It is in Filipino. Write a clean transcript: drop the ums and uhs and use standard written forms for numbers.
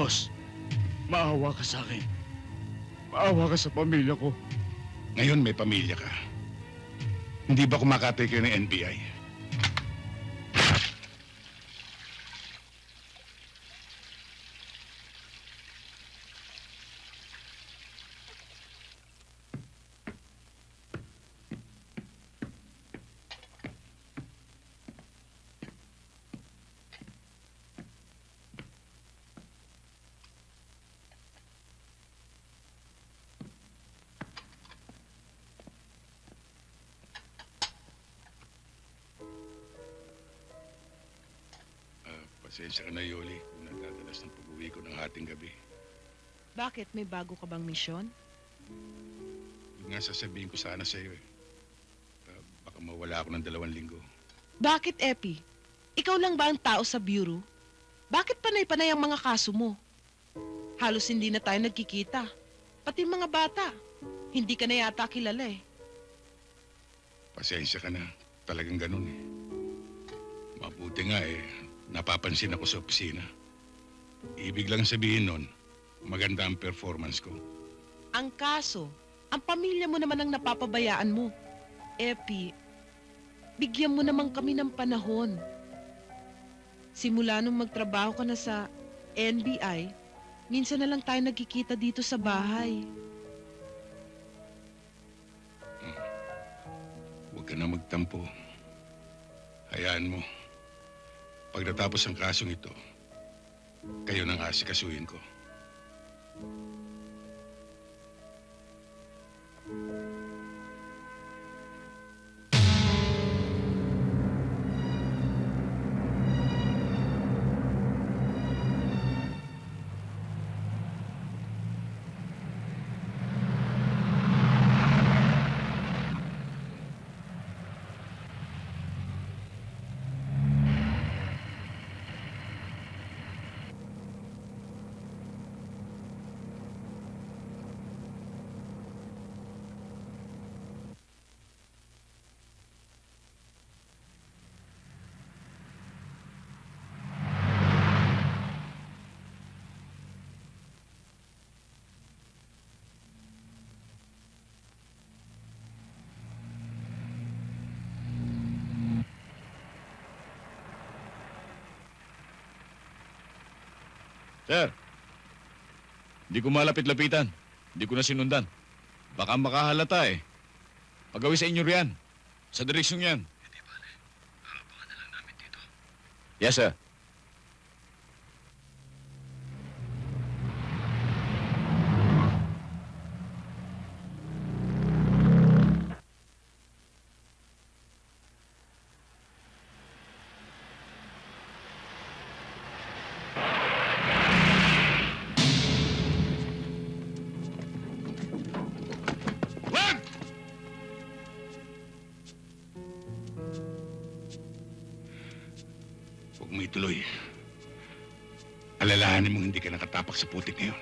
Boss, maawa ka sa akin. Maawa ka sa pamilya ko. Ngayon may pamilya ka. Hindi ba kumakatay kayo ng NBI? Pasensya ka na, Yoli, kung nagdadalas ng pag-uwi ko ng hating gabi. Bakit? May bago ka bang misyon? Yun nga sasabihin ko sana sa iyo eh. Baka mawala ako ng 2 linggo. Bakit, Epi? Ikaw lang ba ang tao sa bureau? Bakit panay-panay ang mga kaso mo? Halos hindi na tayo nagkikita. Pati mga bata. Hindi ka na yata kilala eh. Pasensya ka na. Talagang ganun eh. Mabuti nga eh. Napapansin ako sa opisina. Ibig lang sabihin nun, maganda ang performance ko. Ang kaso, ang pamilya mo naman ang napapabayaan mo. Epi, bigyan mo naman kami ng panahon. Simula nung magtrabaho ka na sa NBI, minsan na lang tayo nagkikita dito sa bahay. Huwag ka na magtampo. Hayaan mo. Pagkatapos ng kasong ito, kayo nang asikasuhin ko. Sir, hindi ko malapit-lapitan. Hindi ko na sinundan. Baka makahalata eh. Pagawin sa inyo riyan. Sa direksyong yan. Hindi bale. Aabangan na lang namin dito. Yes, sir. Wag! Huwag mo ituloy. Alalahanin mong hindi ka nakatapak sa putik ngayon.